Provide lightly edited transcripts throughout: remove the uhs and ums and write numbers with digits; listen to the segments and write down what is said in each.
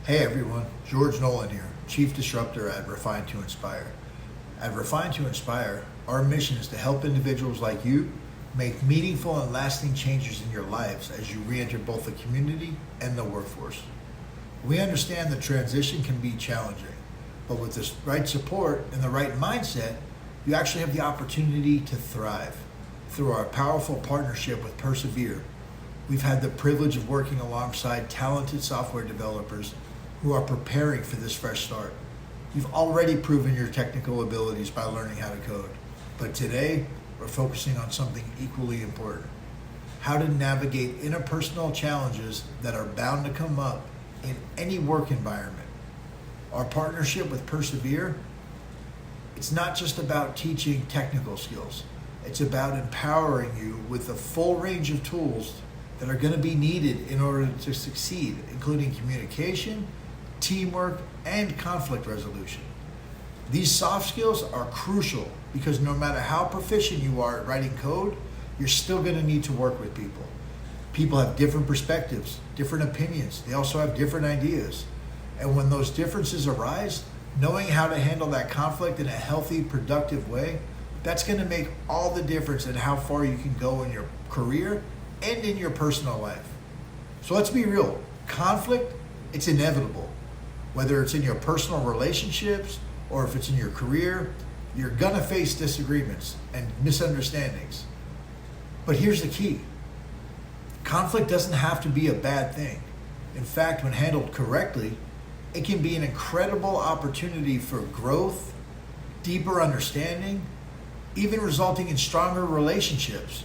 Hey everyone, George Nolan here, Chief Disruptor at Refine to Inspire. At Refine to Inspire, our mission is to help individuals like you make meaningful and lasting changes in your lives as you re-enter both the community and the workforce. We understand the transition can be challenging, but with the right support and the right mindset, you actually have the opportunity to thrive. Through our powerful partnership with Persevere, we've had the privilege of working alongside talented software developers who are preparing for this fresh start. You've already proven your technical abilities by learning how to code, but today we're focusing on something equally important: how to navigate interpersonal challenges that are bound to come up in any work environment. Our partnership with Persevere, it's not just about teaching technical skills, it's about empowering you with the full range of tools that are going to be needed in order to succeed, including communication, teamwork, and conflict resolution. These soft skills are crucial because no matter how proficient you are at writing code, you're still going to need to work with people. People have different perspectives, different opinions. They also have different ideas. And when those differences arise, knowing how to handle that conflict in a healthy, productive way, that's going to make all the difference in how far you can go in your career and in your personal life. So let's be real. Conflict, it's inevitable. Whether it's in your personal relationships or if it's in your career, you're gonna face disagreements and misunderstandings. But here's the key. Conflict doesn't have to be a bad thing. In fact, when handled correctly, it can be an incredible opportunity for growth, deeper understanding, even resulting in stronger relationships.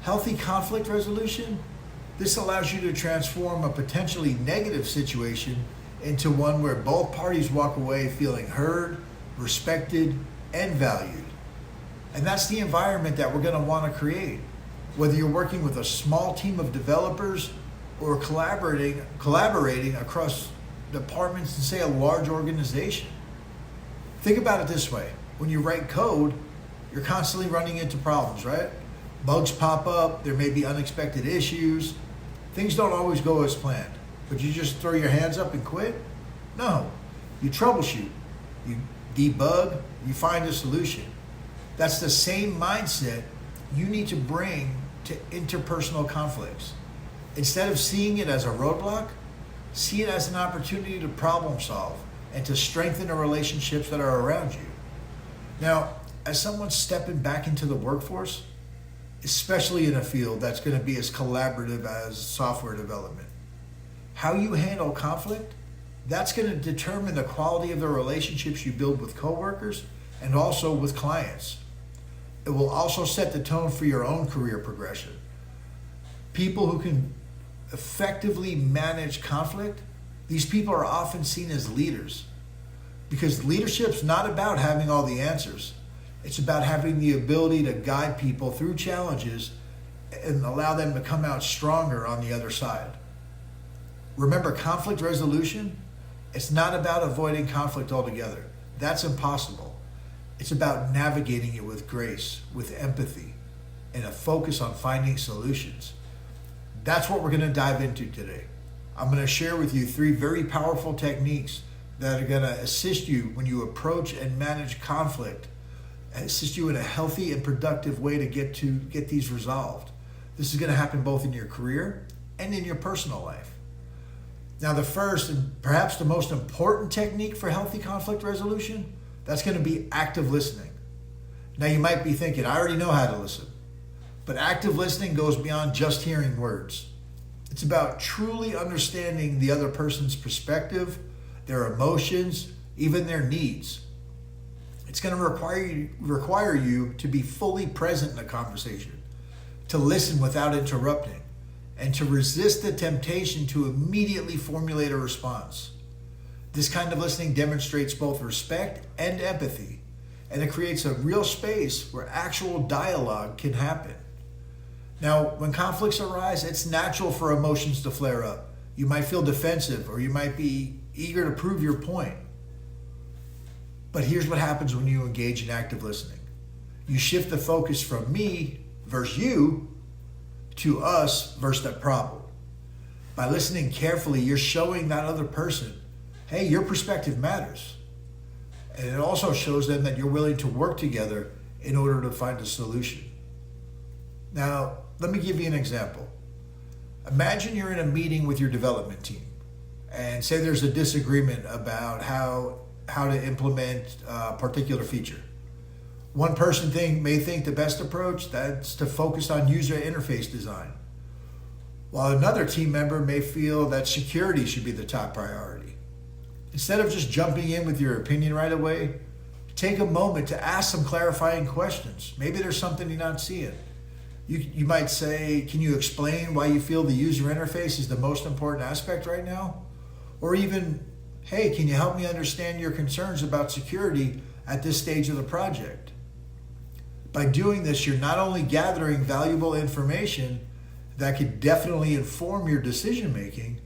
Healthy conflict resolution, this allows you to transform a potentially negative situation into one where both parties walk away feeling heard, respected, and valued. And that's the environment that we're going to want to create. Whether you're working with a small team of developers or collaborating across departments in, say, a large organization. Think about it this way. When you write code, you're constantly running into problems, right? Bugs pop up, there may be unexpected issues. Things don't always go as planned. But you just throw your hands up and quit? No. You troubleshoot, you debug, you find a solution. That's the same mindset you need to bring to interpersonal conflicts. Instead of seeing it as a roadblock, see it as an opportunity to problem solve and to strengthen the relationships that are around you. Now, as someone stepping back into the workforce, especially in a field that's going to be as collaborative as software development, how you handle conflict, that's going to determine the quality of the relationships you build with coworkers and also with clients. It will also set the tone for your own career progression. People who can effectively manage conflict, these people are often seen as leaders, because leadership's not about having all the answers. It's about having the ability to guide people through challenges and allow them to come out stronger on the other side. Remember, conflict resolution, it's not about avoiding conflict altogether. That's impossible. It's about navigating it with grace, with empathy, and a focus on finding solutions. That's what we're going to dive into today. I'm going to share with you 3 very powerful techniques that are going to assist you when you approach and manage conflict, and assist you in a healthy and productive way to get these resolved. This is going to happen both in your career and in your personal life. Now, the first and perhaps the most important technique for healthy conflict resolution, that's going to be active listening. Now, you might be thinking, I already know how to listen. But active listening goes beyond just hearing words. It's about truly understanding the other person's perspective, their emotions, even their needs. It's going to require you to be fully present in a conversation, to listen without interrupting, and to resist the temptation to immediately formulate a response. This kind of listening demonstrates both respect and empathy, and it creates a real space where actual dialogue can happen. Now, when conflicts arise, it's natural for emotions to flare up. You might feel defensive, or you might be eager to prove your point. But here's what happens when you engage in active listening. You shift the focus from me versus you to us versus the problem. By listening carefully, you're showing that other person, hey, your perspective matters. And it also shows them that you're willing to work together in order to find a solution. Now, let me give you an example. Imagine you're in a meeting with your development team, and say there's a disagreement about how to implement a particular feature. One person may think the best approach that's to focus on user interface design, while another team member may feel that security should be the top priority. Instead of just jumping in with your opinion right away, take a moment to ask some clarifying questions. Maybe there's something you're not seeing. You might say, can you explain why you feel the user interface is the most important aspect right now? Or even, hey, can you help me understand your concerns about security at this stage of the project? By doing this, you're not only gathering valuable information that could definitely inform your decision making,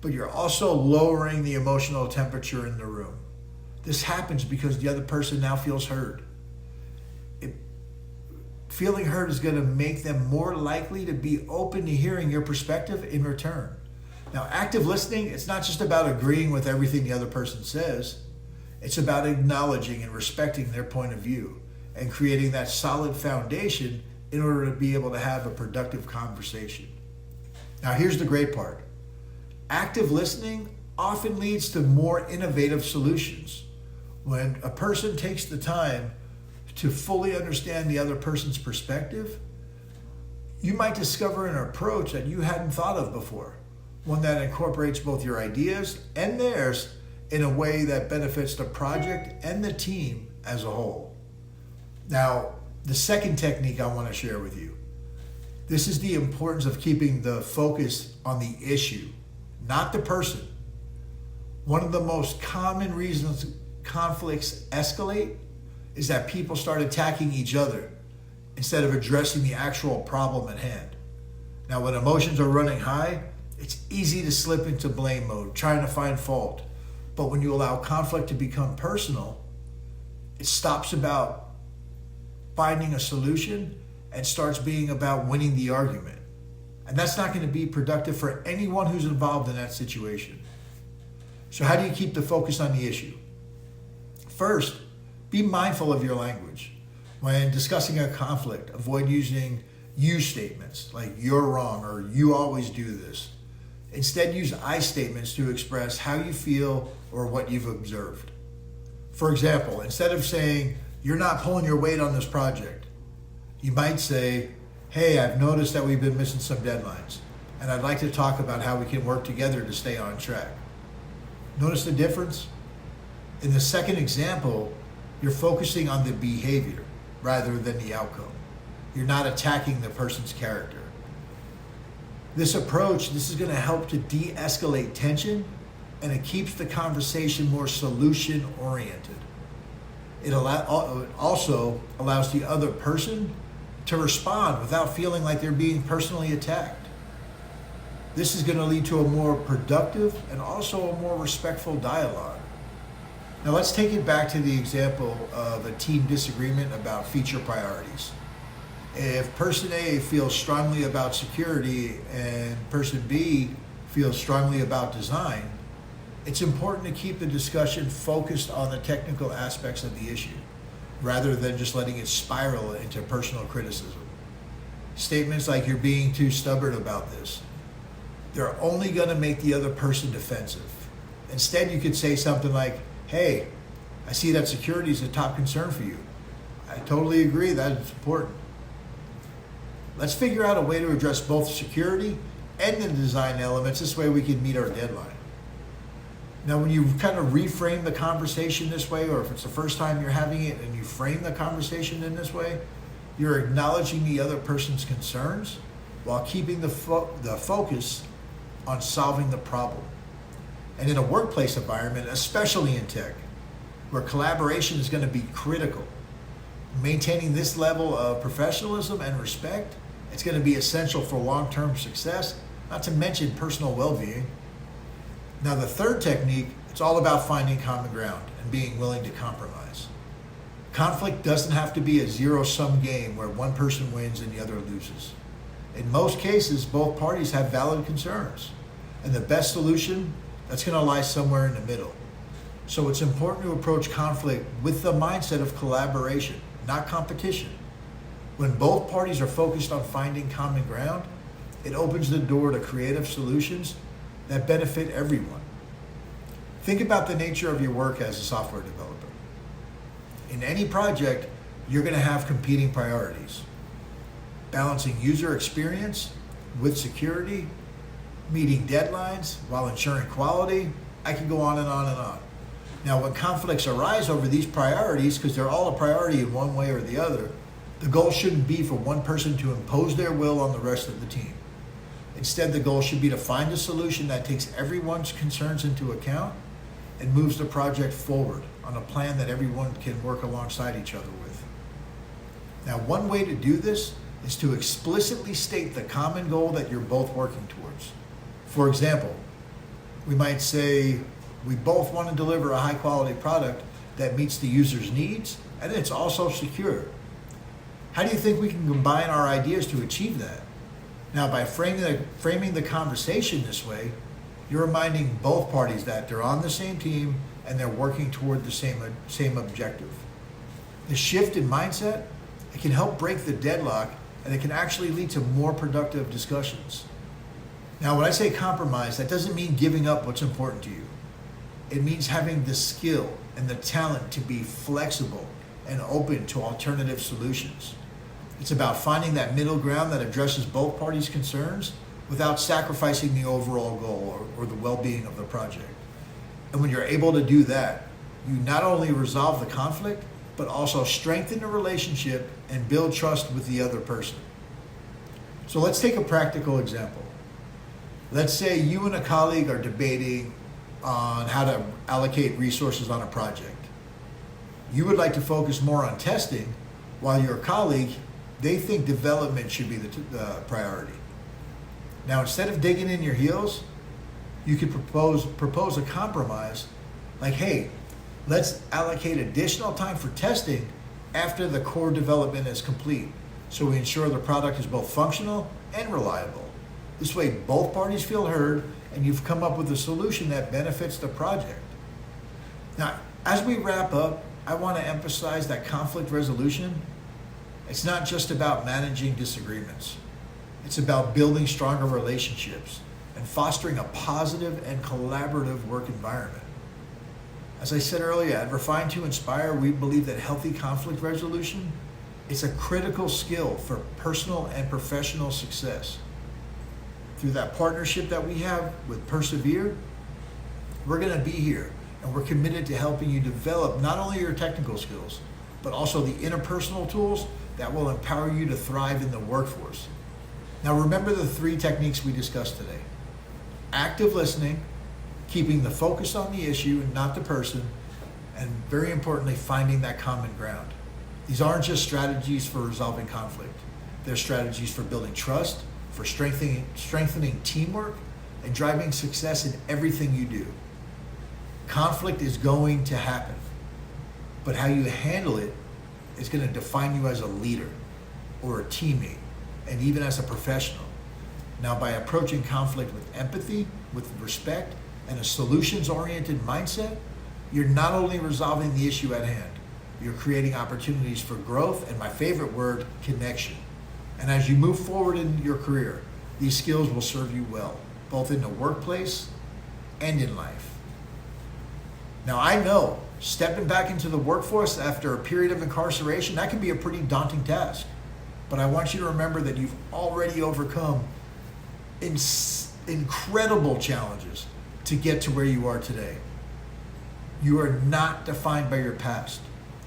but you're also lowering the emotional temperature in the room. This happens because the other person now feels heard. Feeling heard is going to make them more likely to be open to hearing your perspective in return. Now, active listening, it's not just about agreeing with everything the other person says. It's about acknowledging and respecting their point of view and creating that solid foundation in order to be able to have a productive conversation. Now, here's the great part. Active listening often leads to more innovative solutions. When a person takes the time to fully understand the other person's perspective, you might discover an approach that you hadn't thought of before, one that incorporates both your ideas and theirs in a way that benefits the project and the team as a whole. Now, the second technique I want to share with you, this is the importance of keeping the focus on the issue, not the person. One of the most common reasons conflicts escalate is that people start attacking each other instead of addressing the actual problem at hand. Now, when emotions are running high, it's easy to slip into blame mode, trying to find fault. But when you allow conflict to become personal, it stops about finding a solution and starts being about winning the argument. And that's not going to be productive for anyone who's involved in that situation. So how do you keep the focus on the issue? First, be mindful of your language. When discussing a conflict, avoid using you statements like you're wrong or you always do this. Instead, use I statements to express how you feel or what you've observed. For example, instead of saying, you're not pulling your weight on this project, you might say, hey, I've noticed that we've been missing some deadlines, and I'd like to talk about how we can work together to stay on track. Notice the difference? In the second example, you're focusing on the behavior rather than the outcome. You're not attacking the person's character. This approach, this is going to help to de-escalate tension, and it keeps the conversation more solution-oriented. It also allows the other person to respond without feeling like they're being personally attacked. This is going to lead to a more productive and also a more respectful dialogue. Now let's take it back to the example of a team disagreement about feature priorities. If person A feels strongly about security and person B feels strongly about design, it's important to keep the discussion focused on the technical aspects of the issue, rather than just letting it spiral into personal criticism. Statements like you're being too stubborn about this, they're only going to make the other person defensive. Instead, you could say something like, hey, I see that security is a top concern for you. I totally agree that it's important. Let's figure out a way to address both security and the design elements. This way we can meet our deadline. Now, when you kind of reframe the conversation this way, or if it's the first time you're having it and you frame the conversation in this way, you're acknowledging the other person's concerns while keeping the focus on solving the problem. And in a workplace environment, especially in tech, where collaboration is going to be critical, maintaining this level of professionalism and respect, it's going to be essential for long-term success, not to mention personal well-being. Now, the third technique, it's all about finding common ground and being willing to compromise. Conflict doesn't have to be a zero-sum game where one person wins and the other loses. In most cases, both parties have valid concerns. And the best solution, that's going to lie somewhere in the middle. So it's important to approach conflict with the mindset of collaboration, not competition. When both parties are focused on finding common ground, it opens the door to creative solutions that benefit everyone. Think about the nature of your work as a software developer. In any project, you're going to have competing priorities. Balancing user experience with security, meeting deadlines while ensuring quality. I can go on and on and on. Now, when conflicts arise over these priorities, because they're all a priority in one way or the other, the goal shouldn't be for one person to impose their will on the rest of the team. Instead, the goal should be to find a solution that takes everyone's concerns into account and moves the project forward on a plan that everyone can work alongside each other with. Now, one way to do this is to explicitly state the common goal that you're both working towards. For example, we might say we both want to deliver a high quality product that meets the user's needs and it's also secure. How do you think we can combine our ideas to achieve that? Now, by framing the conversation this way, you're reminding both parties that they're on the same team and they're working toward the same objective. The shift in mindset, it can help break the deadlock and it can actually lead to more productive discussions. Now, when I say compromise, that doesn't mean giving up what's important to you. It means having the skill and the talent to be flexible and open to alternative solutions. It's about finding that middle ground that addresses both parties' concerns without sacrificing the overall goal or the well-being of the project. And when you're able to do that, you not only resolve the conflict, but also strengthen the relationship and build trust with the other person. So let's take a practical example. Let's say you and a colleague are debating on how to allocate resources on a project. You would like to focus more on testing, while your colleague, they think development should be the priority. Now, instead of digging in your heels, you could propose a compromise like, hey, let's allocate additional time for testing after the core development is complete, so we ensure the product is both functional and reliable. This way, both parties feel heard and you've come up with a solution that benefits the project. Now, as we wrap up, I want to emphasize that conflict resolution, it's not just about managing disagreements. It's about building stronger relationships and fostering a positive and collaborative work environment. As I said earlier, at Refine to Inspire, we believe that healthy conflict resolution is a critical skill for personal and professional success. Through that partnership that we have with Persevere, we're going to be here and we're committed to helping you develop not only your technical skills, but also the interpersonal tools that will empower you to thrive in the workforce. Now, remember the 3 techniques we discussed today. Active listening, keeping the focus on the issue and not the person, and very importantly, finding that common ground. These aren't just strategies for resolving conflict. They're strategies for building trust, for strengthening teamwork, and driving success in everything you do. Conflict is going to happen, but how you handle it is going to define you as a leader or a teammate, and even as a professional. Now, by approaching conflict with empathy, with respect, and a solutions-oriented mindset, you're not only resolving the issue at hand, you're creating opportunities for growth, and my favorite word, connection. And as you move forward in your career, these skills will serve you well, both in the workplace and in life. Now, I know stepping back into the workforce after a period of incarceration, that can be a pretty daunting task. But I want you to remember that you've already overcome incredible challenges to get to where you are today. You are not defined by your past.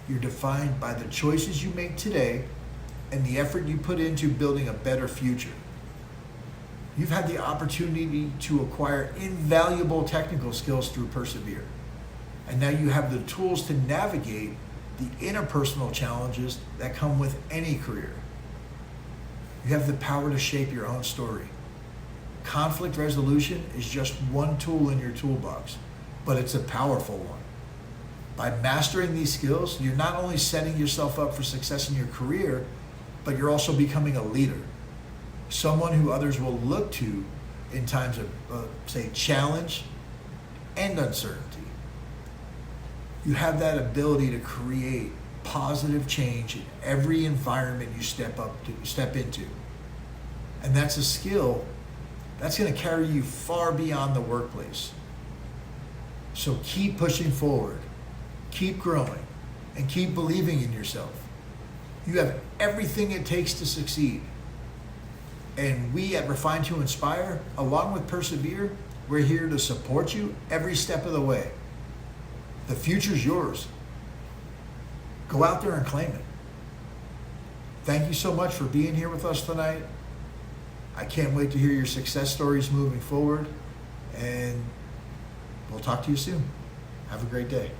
You're defined by the choices you make today and the effort you put into building a better future. You've had the opportunity to acquire invaluable technical skills through Persevere. And now you have the tools to navigate the interpersonal challenges that come with any career. You have the power to shape your own story. Conflict resolution is just one tool in your toolbox, but it's a powerful one. By mastering these skills, you're not only setting yourself up for success in your career, but you're also becoming a leader, someone who others will look to in times of, say, challenge and uncertainty. You have that ability to create positive change in every environment you step into. And that's a skill that's going to carry you far beyond the workplace. So keep pushing forward, keep growing, and keep believing in yourself. You have everything it takes to succeed. And we at Refine to Inspire, along with Persevere, we're here to support you every step of the way. The future's yours. Go out there and claim it. Thank you so much for being here with us tonight. I can't wait to hear your success stories moving forward. And we'll talk to you soon. Have a great day.